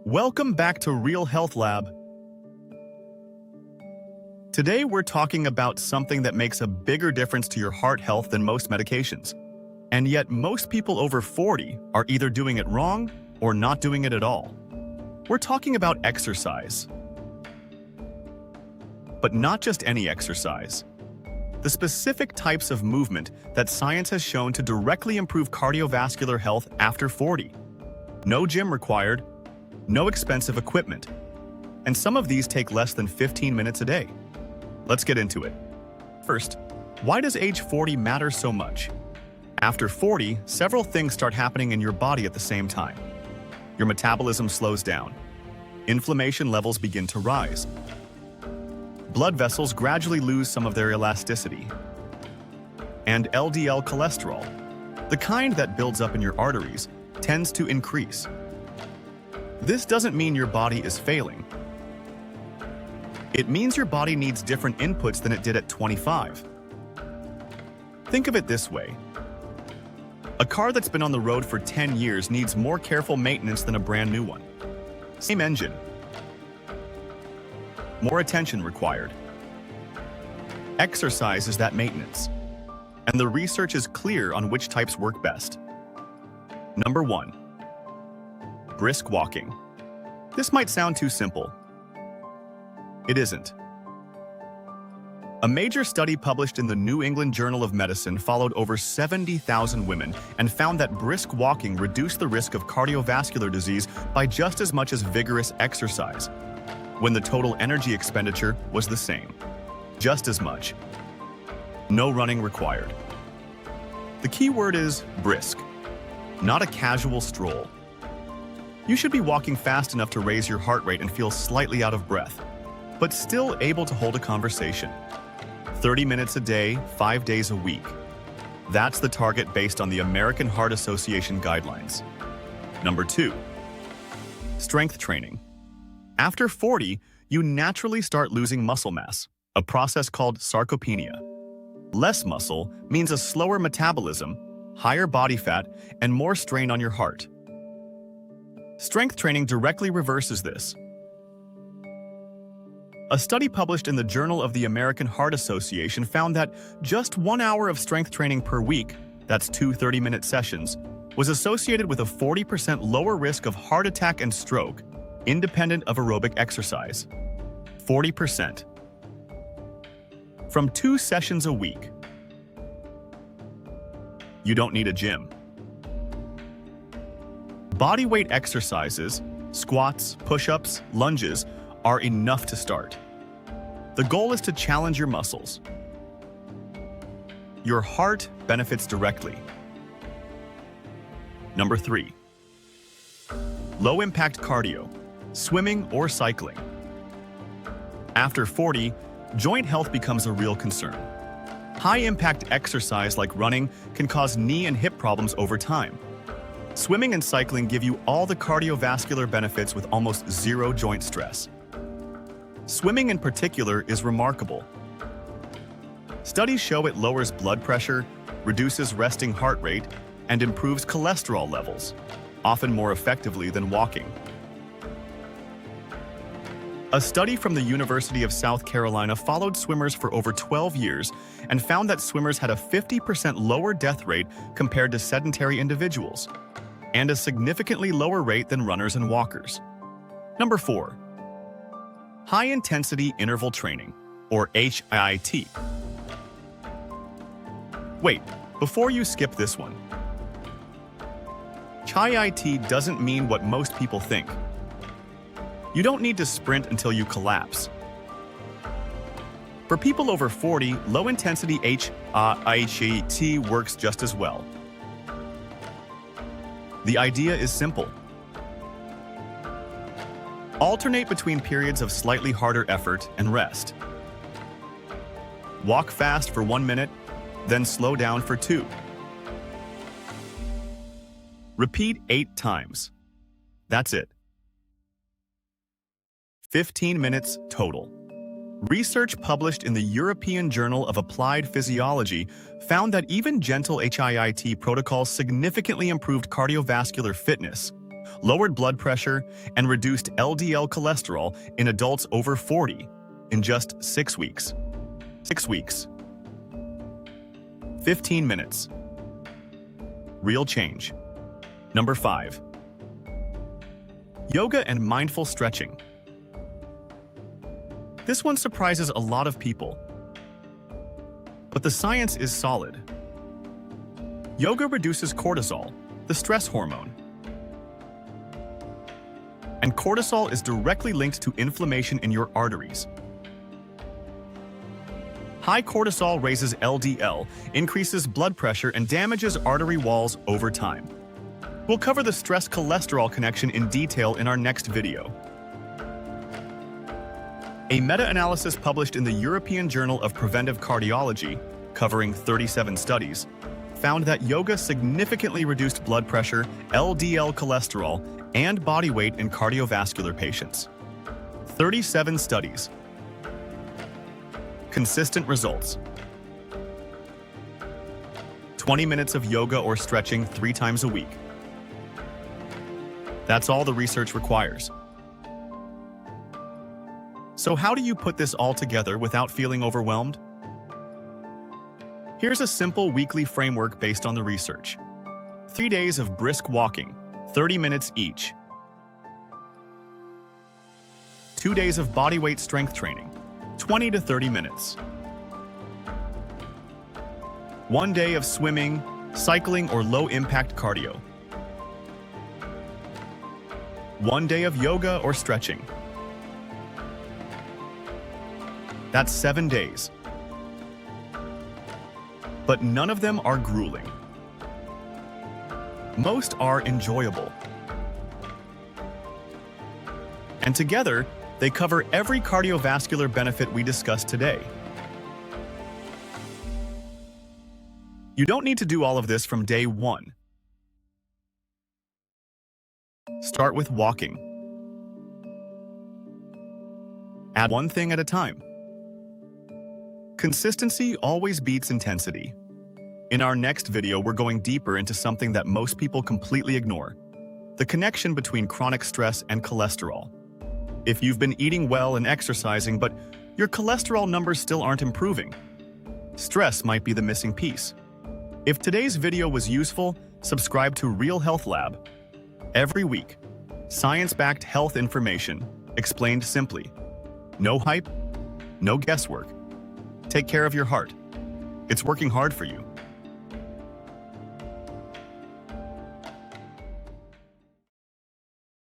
Welcome back to Real Health Lab. Today we're talking about something that makes a bigger difference to your heart health than most medications. And yet most people over 40 are either doing it wrong or not doing it at all. We're talking about exercise. But not just any exercise. The specific types of movement that science has shown to directly improve cardiovascular health after 40. No gym required, no expensive equipment, and some of these take less than 15 minutes a day. Let's get into it. First, why does age 40 matter so much? After 40, several things start happening in your body at the same time. Your metabolism slows down. Inflammation levels begin to rise. Blood vessels gradually lose some of their elasticity. And LDL cholesterol, the kind that builds up in your arteries, tends to increase. This doesn't mean your body is failing. It means your body needs different inputs than it did at 25. Think of it this way. A car that's been on the road for 10 years needs more careful maintenance than a brand new one. Same engine. More attention required. Exercise is that maintenance. And the research is clear on which types work best. Number 1. Brisk walking. This might sound too simple. It isn't. A major study published in the New England Journal of Medicine followed over 70,000 women and found that brisk walking reduced the risk of cardiovascular disease by just as much as vigorous exercise, when the total energy expenditure was the same. Just as much. No running required. The key word is brisk, not a casual stroll. You should be walking fast enough to raise your heart rate and feel slightly out of breath, but still able to hold a conversation. 30 minutes a day, 5 days a week. That's the target based on the American Heart Association guidelines. Number 2. Strength training. After 40, you naturally start losing muscle mass, a process called sarcopenia. Less muscle means a slower metabolism, higher body fat, and more strain on your heart. Strength training directly reverses this. A study published in the Journal of the American Heart Association found that just 1 hour of strength training per week, that's 2 30-minute sessions, was associated with a 40% lower risk of heart attack and stroke, independent of aerobic exercise. 40%. From 2 sessions a week. You don't need a gym. Bodyweight exercises, squats, push-ups, lunges, are enough to start. The goal is to challenge your muscles. Your heart benefits directly. Number 3. Low-impact cardio, swimming or cycling. After 40, joint health becomes a real concern. High-impact exercise like running can cause knee and hip problems over time. Swimming and cycling give you all the cardiovascular benefits with almost zero joint stress. Swimming in particular is remarkable. Studies show it lowers blood pressure, reduces resting heart rate, and improves cholesterol levels, often more effectively than walking. A study from the University of South Carolina followed swimmers for over 12 years and found that swimmers had a 50% lower death rate compared to sedentary individuals, and a significantly lower rate than runners and walkers. Number 4. High-intensity interval training, or HIIT. Wait, before you skip this one. HIIT doesn't mean what most people think. You don't need to sprint until you collapse. For people over 40, low-intensity HIIT works just as well. The idea is simple. Alternate between periods of slightly harder effort and rest. Walk fast for 1 minute, then slow down for 2. Repeat 8 times. That's it. 15 minutes total. Research published in the European Journal of Applied Physiology found that even gentle HIIT protocols significantly improved cardiovascular fitness, lowered blood pressure, and reduced LDL cholesterol in adults over 40 in just 6 weeks. 6 weeks. 15 minutes. Real change. Number 5. Yoga and mindful stretching. This one surprises a lot of people, but the science is solid. Yoga reduces cortisol, the stress hormone. And cortisol is directly linked to inflammation in your arteries. High cortisol raises LDL, increases blood pressure, and damages artery walls over time. We'll cover the stress-cholesterol connection in detail in our next video. A meta-analysis published in the European Journal of Preventive Cardiology, covering 37 studies, found that yoga significantly reduced blood pressure, LDL cholesterol, and body weight in cardiovascular patients. 37 studies. Consistent results. 20 minutes of yoga or stretching 3 times a week. That's all the research requires. So how do you put this all together without feeling overwhelmed? Here's a simple weekly framework based on the research. 3 days of brisk walking, 30 minutes each. 2 days of bodyweight strength training, 20 to 30 minutes. 1 day of swimming, cycling, or low-impact cardio. 1 day of yoga or stretching. That's 7 days. But none of them are grueling. Most are enjoyable. And together, they cover every cardiovascular benefit we discussed today. You don't need to do all of this from day 1. Start with walking. Add one thing at a time. Consistency always beats intensity. In our next video, we're going deeper into something that most people completely ignore: the connection between chronic stress and cholesterol. If you've been eating well and exercising, but your cholesterol numbers still aren't improving, stress might be the missing piece. If today's video was useful, subscribe to Real Health Lab. Every week, science-backed health information explained simply. No hype, no guesswork. Take care of your heart. It's working hard for you.